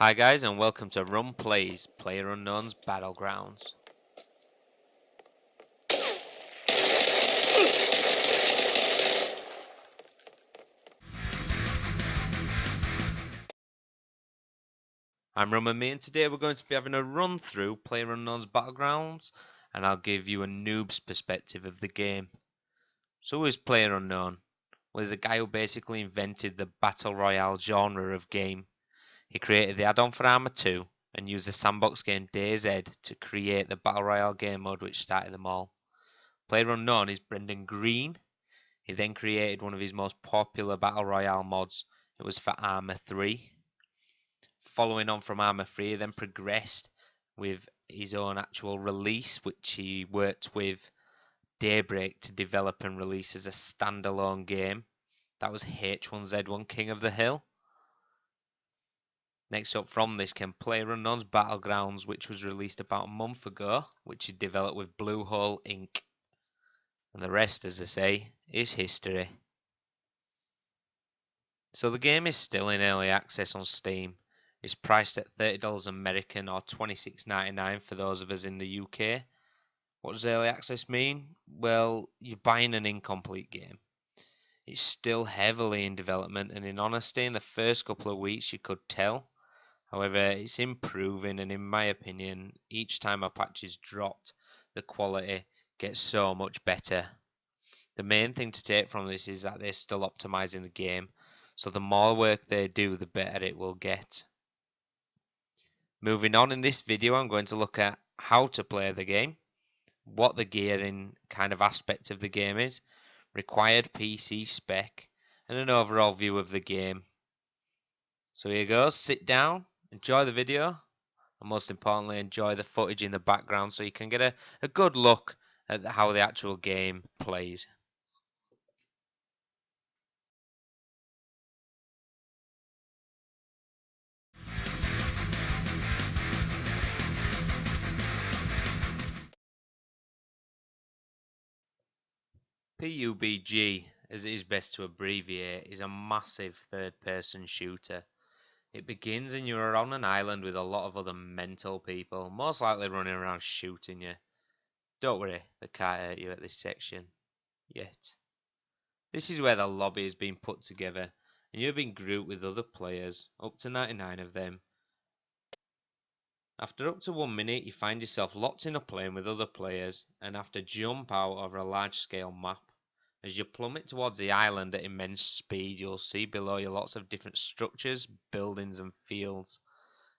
Hi guys and welcome to Run Plays PlayerUnknown's Battlegrounds. I'm Roman Me and today we're going to be having a run through PlayerUnknown's Battlegrounds and I'll give you a noob's perspective of the game. So who is PlayerUnknown? Well, he's a guy who basically invented the Battle Royale genre of game. He created the add-on for Arma 2 and used the sandbox game DayZ to create the Battle Royale game mode which started them all. PlayerUnknown is Brendan Green. He then created one of his most popular Battle Royale mods. It was for Arma 3. Following on from Arma 3, he then progressed with his own actual release, which he worked with Daybreak to develop and release as a standalone game. That was H1Z1 King of the Hill. Next up from this came PlayerUnknown's Battlegrounds, which was released about a month ago, which he developed with Bluehole Inc. And the rest, as they say, is history. So the game is still in early access on Steam. It's priced at $30 American or $26.99 for those of us in the UK. What does early access mean? Well, you're buying an incomplete game. It's still heavily in development, and in honesty, in the first couple of weeks you could tell. However, it's improving, and in my opinion, each time a patch is dropped, the quality gets so much better. The main thing to take from this is that they're still optimizing the game, so the more work they do, the better it will get. Moving on, in this video I'm going to look at how to play the game, what the gearing kind of aspect of the game is, required PC spec, and an overall view of the game. So here goes, sit down, enjoy the video, and most importantly enjoy the footage in the background so you can get a good look at how the actual game plays. PUBG, as it is best to abbreviate, is a massive third-person shooter. It begins and you're on an island with a lot of other mental people, most likely running around shooting you. Don't worry, they can't hurt you at this section. Yet. This is where the lobby has been put together, and you've been grouped with other players, up to 99 of them. After up to 1 minute, you find yourself locked in a plane with other players, and have to jump out over a large-scale map. As you plummet towards the island at immense speed, you'll see below you lots of different structures, buildings and fields.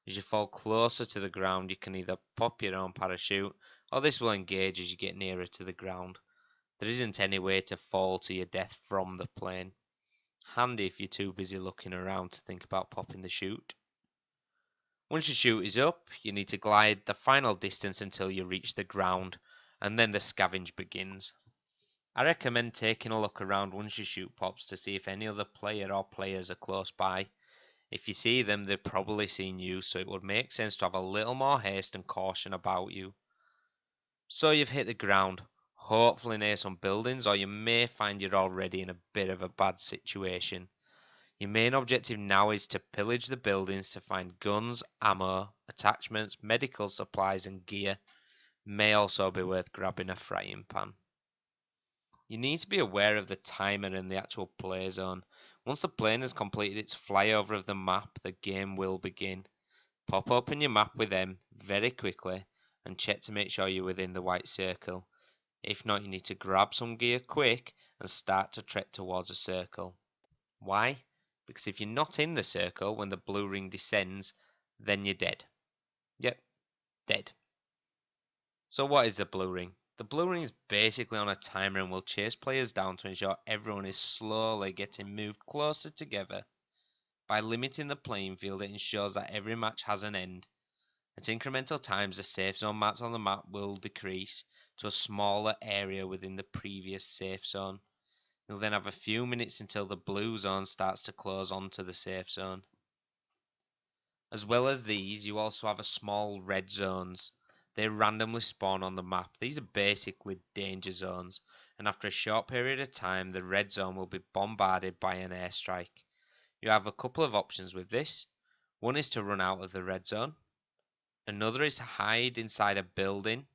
As you fall closer to the ground, you can either pop your own parachute, or this will engage as you get nearer to the ground. There isn't any way to fall to your death from the plane. Handy if you're too busy looking around to think about popping the chute. Once your chute is up, you need to glide the final distance until you reach the ground, and then the scavenge begins. I recommend taking a look around once your chute pops to see if any other player or players are close by. If you see them, they've probably seen you, so it would make sense to have a little more haste and caution about you. So you've hit the ground, hopefully near some buildings, or you may find you're already in a bit of a bad situation. Your main objective now is to pillage the buildings to find guns, ammo, attachments, medical supplies and gear. May also be worth grabbing a frying pan. You need to be aware of the timer and the actual play zone. Once the plane has completed its flyover of the map, the game will begin. Pop open your map with M very quickly and check to make sure you're within the white circle. If not, you need to grab some gear quick and start to trek towards a circle. Why? Because if you're not in the circle when the blue ring descends, then you're dead. Yep, dead. So what is the blue ring? The blue ring is basically on a timer and will chase players down to ensure everyone is slowly getting moved closer together. By limiting the playing field, it ensures that every match has an end. At incremental times, the safe zone marks on the map will decrease to a smaller area within the previous safe zone. You'll then have a few minutes until the blue zone starts to close onto the safe zone. As well as these, you also have a small red zones. They randomly spawn on the map. These are basically danger zones, and after a short period of time, the red zone will be bombarded by an airstrike. You have a couple of options with this. One is to run out of the red zone, another is to hide inside a building,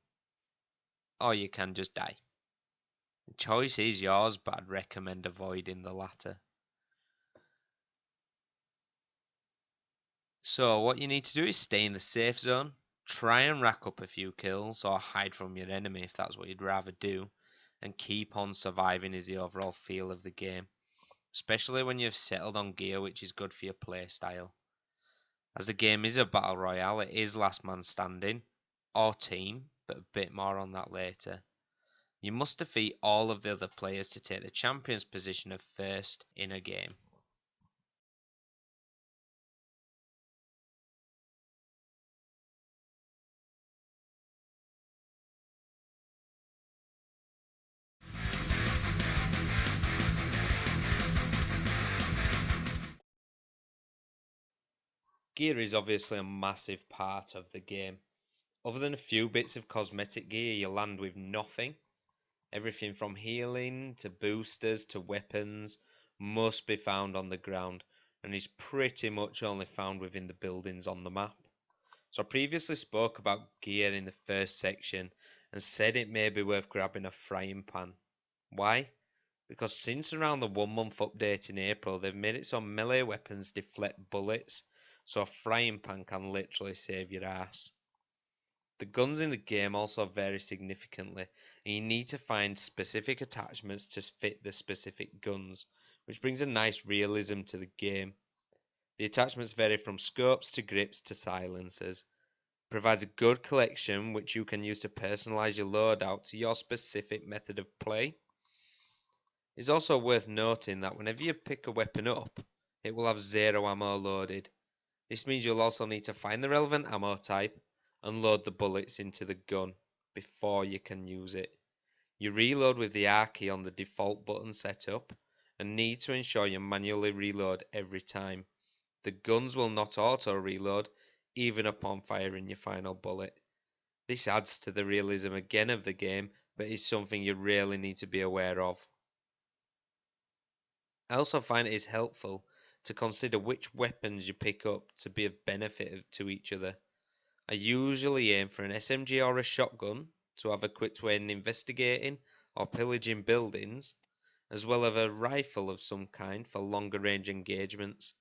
or you can just die. The choice is yours, but I'd recommend avoiding the latter. So what you need to do is stay in the safe zone, try and rack up a few kills, or hide from your enemy if that's what you'd rather do, and keep on surviving is the overall feel of the game, especially when you've settled on gear which is good for your playstyle. As the game is a battle royale, it is last man standing, or team, but a bit more on that later. You must defeat all of the other players to take the champion's position of first in a game. Gear is obviously a massive part of the game. Other than a few bits of cosmetic gear, you land with nothing. Everything from healing to boosters to weapons must be found on the ground and is pretty much only found within the buildings on the map. So I previously spoke about gear in the first section and said it may be worth grabbing a frying pan. Why? Because since around the 1 month update in April, they've made it so melee weapons deflect bullets, so a frying pan can literally save your ass. The guns in the game also vary significantly, and you need to find specific attachments to fit the specific guns, which brings a nice realism to the game. The attachments vary from scopes to grips to silencers. It provides a good collection which you can use to personalize your loadout to your specific method of play. It's also worth noting that whenever you pick a weapon up, it will have 0 ammo loaded. This means you'll also need to find the relevant ammo type and load the bullets into the gun before you can use it. You reload with the R key on the default button setup and need to ensure you manually reload every time. The guns will not auto reload even upon firing your final bullet. This adds to the realism again of the game, but is something you really need to be aware of. I also find it is helpful to consider which weapons you pick up to be of benefit to each other. I usually aim for an SMG or a shotgun to have equipped when investigating or pillaging buildings, as well as a rifle of some kind for longer range engagements.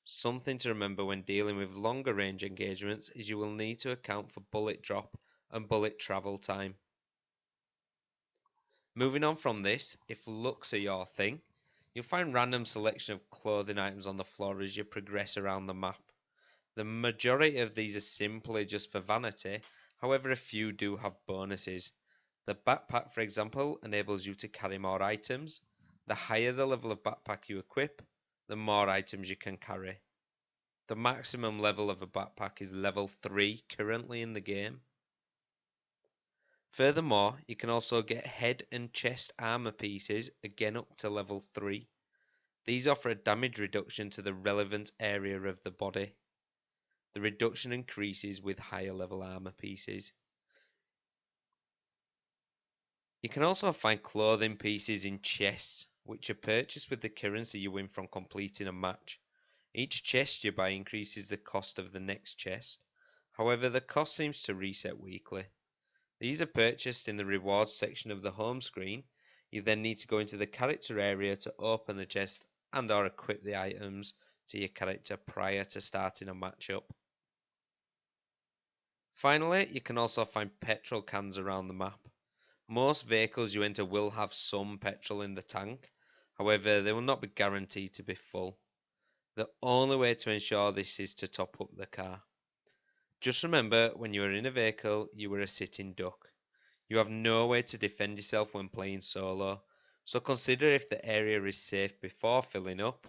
Something to remember when dealing with longer range engagements is you will need to account for bullet drop and bullet travel time. Moving on from this, if looks are your thing, you'll find random selection of clothing items on the floor as you progress around the map. The majority of these are simply just for vanity, however a few do have bonuses. The backpack, for example, enables you to carry more items. The higher the level of backpack you equip, the more items you can carry. The maximum level of a backpack is level 3 currently in the game. Furthermore, you can also get head and chest armor pieces, again up to level 3. These offer a damage reduction to the relevant area of the body. The reduction increases with higher level armor pieces. You can also find clothing pieces in chests, which are purchased with the currency you win from completing a match. Each chest you buy increases the cost of the next chest. However, the cost seems to reset weekly. These are purchased in the rewards section of the home screen. You then need to go into the character area to open the chest and or equip the items to your character prior to starting a matchup. Finally, you can also find petrol cans around the map. Most vehicles you enter will have some petrol in the tank, however they will not be guaranteed to be full. The only way to ensure this is to top up the car. Just remember, when you are in a vehicle, you are a sitting duck. You have no way to defend yourself when playing solo, so consider if the area is safe before filling up.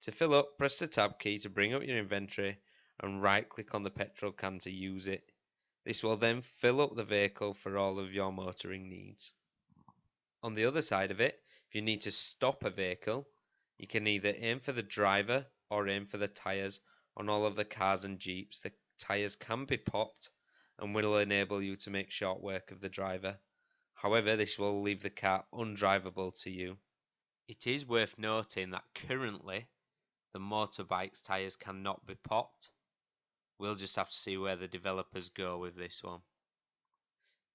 To fill up, press the tab key to bring up your inventory and right click on the petrol can to use it. This will then fill up the vehicle for all of your motoring needs. On the other side of it, if you need to stop a vehicle, you can either aim for the driver or aim for the tyres. On all of the cars and jeeps, the tyres can be popped and will enable you to make short work of the driver. However, this will leave the car undrivable to you. It is worth noting that currently, the motorbike's tyres cannot be popped. We'll just have to see where the developers go with this one.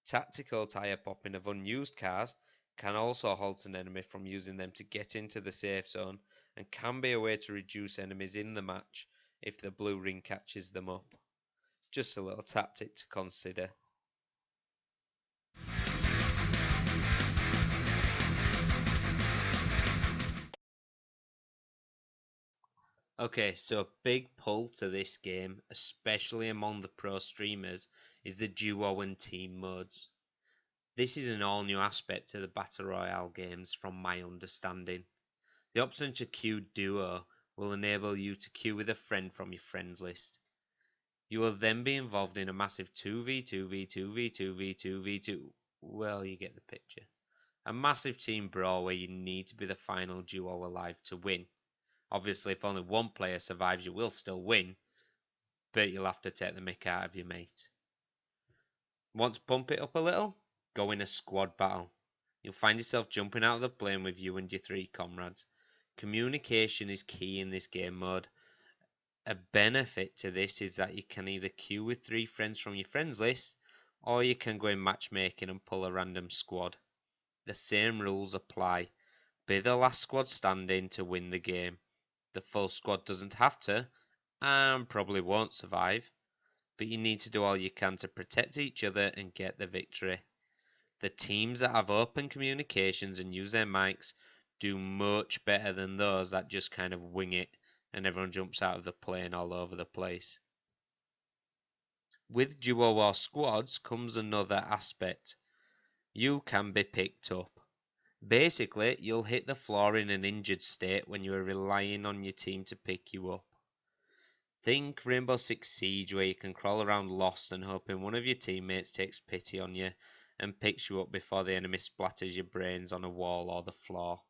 Tactical tyre popping of unused cars can also halt an enemy from using them to get into the safe zone, and can be a way to reduce enemies in the match if the blue ring catches them up. Just a little tactic to consider. Okay, so a big pull to this game, especially among the pro streamers, is the duo and team modes. This is an all new aspect to the Battle Royale games from my understanding. The option to queue duo will enable you to queue with a friend from your friends list. You will then be involved in a massive 2v2v2v2v2v2, well, you get the picture. A massive team brawl where you need to be the final duo alive to win. Obviously, if only one player survives, you will still win, but you'll have to take the mick out of your mate. Want to pump it up a little? Go in a squad battle. You'll find yourself jumping out of the plane with you and your 3 comrades. Communication is key in this game mode. A benefit to this is that you can either queue with 3 friends from your friends list, or you can go in matchmaking and pull a random squad. The same rules apply. Be the last squad standing to win the game. The full squad doesn't have to, and probably won't survive, but you need to do all you can to protect each other and get the victory. The teams that have open communications and use their mics do much better than those that just kind of wing it and everyone jumps out of the plane all over the place. With duo or squads comes another aspect. You can be picked up. Basically, you'll hit the floor in an injured state when you are relying on your team to pick you up. Think Rainbow Six Siege, where you can crawl around lost and hoping one of your teammates takes pity on you and picks you up before the enemy splatters your brains on a wall or the floor.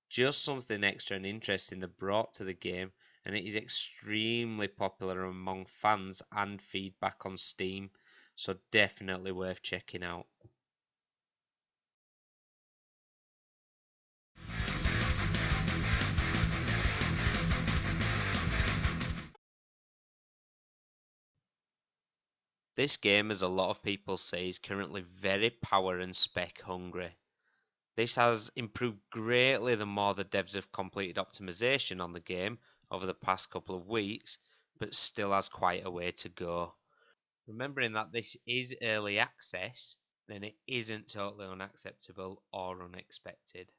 Just something extra and interesting they brought to the game, and it is extremely popular among fans and feedback on Steam, so definitely worth checking out. This game, as a lot of people say, is currently very power and spec hungry. This has improved greatly the more the devs have completed optimization on the game over the past couple of weeks, but still has quite a way to go. Remembering that this is early access, then it isn't totally unacceptable or unexpected.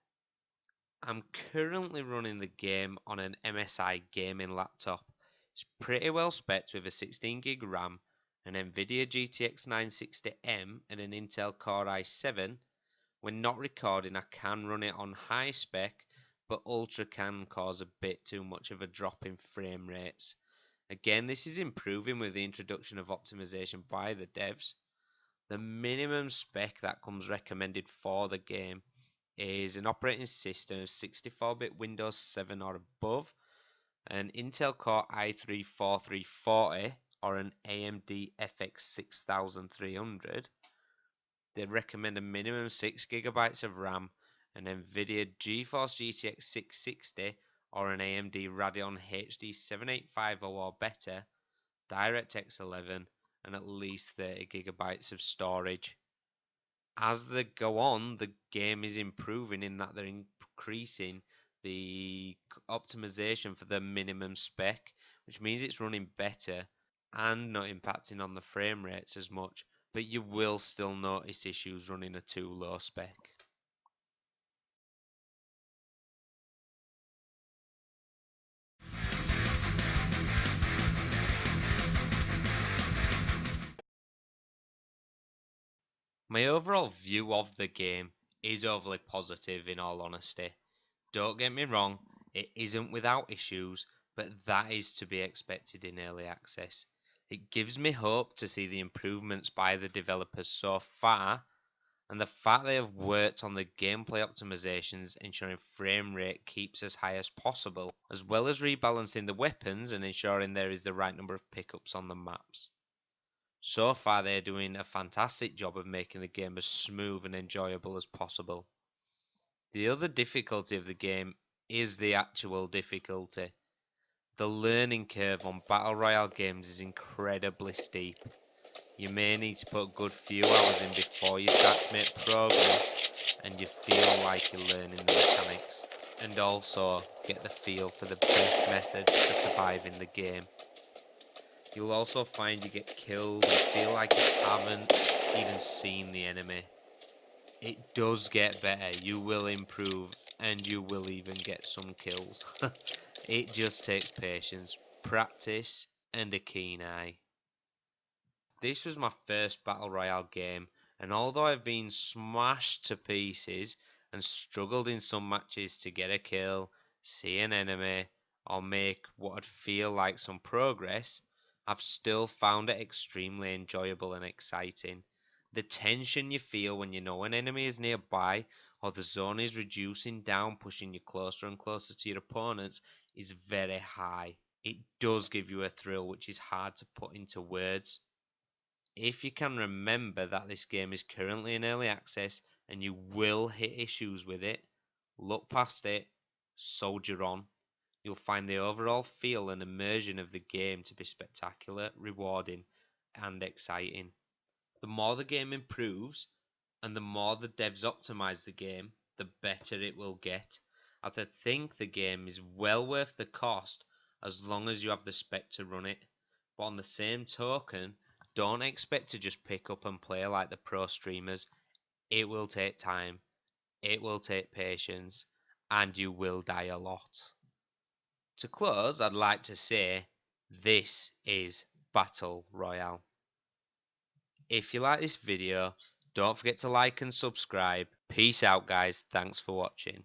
I'm currently running the game on an MSI gaming laptop. It's pretty well spec'd with a 16GB RAM, an Nvidia GTX 960M and an Intel Core i7. When not recording, I can run it on high spec, but ultra can cause a bit too much of a drop in frame rates. Again, this is improving with the introduction of optimization by the devs. The minimum spec that comes recommended for the game is an operating system of 64-bit Windows 7 or above, an Intel Core i3-4340 or an AMD FX 6300. They recommend a minimum 6GB of RAM, an Nvidia GeForce GTX 660 or an AMD Radeon HD 7850 or better, DirectX 11, and at least 30GB of storage. As they go on, the game is improving in that they're increasing the optimization for the minimum spec, which means it's running better and not impacting on the frame rates as much, but you will still notice issues running a too low spec. My overall view of the game is overly positive, in all honesty. Don't get me wrong, it isn't without issues, but that is to be expected in early access. It gives me hope to see the improvements by the developers so far, and the fact they have worked on the gameplay optimizations, ensuring frame rate keeps as high as possible, as well as rebalancing the weapons and ensuring there is the right number of pickups on the maps. So far, they're doing a fantastic job of making the game as smooth and enjoyable as possible. The other difficulty of the game is the actual difficulty. The learning curve on Battle Royale games is incredibly steep. You may need to put a good few hours in before you start to make progress and you feel like you're learning the mechanics, and also get the feel for the best methods to survive in the game. You'll also find you get killed and feel like you haven't even seen the enemy. It does get better, you will improve, and you will even get some kills. It just takes patience, practice, and a keen eye. This was my first Battle Royale game, and although I've been smashed to pieces and struggled in some matches to get a kill, see an enemy, or make what would feel like some progress, I've still found it extremely enjoyable and exciting. The tension you feel when you know an enemy is nearby or the zone is reducing down, pushing you closer and closer to your opponents, is very high. It does give you a thrill which is hard to put into words. If you can remember that this game is currently in early access and you will hit issues with it, look past it, soldier on. You'll find the overall feel and immersion of the game to be spectacular, rewarding, and exciting. The more the game improves, and the more the devs optimize the game, the better it will get. I think the game is well worth the cost as long as you have the spec to run it. But on the same token, don't expect to just pick up and play like the pro streamers. It will take time, it will take patience, and you will die a lot. To close, I'd like to say this is Battle Royale. If you like this video, don't forget to like and subscribe. Peace out, guys. Thanks for watching.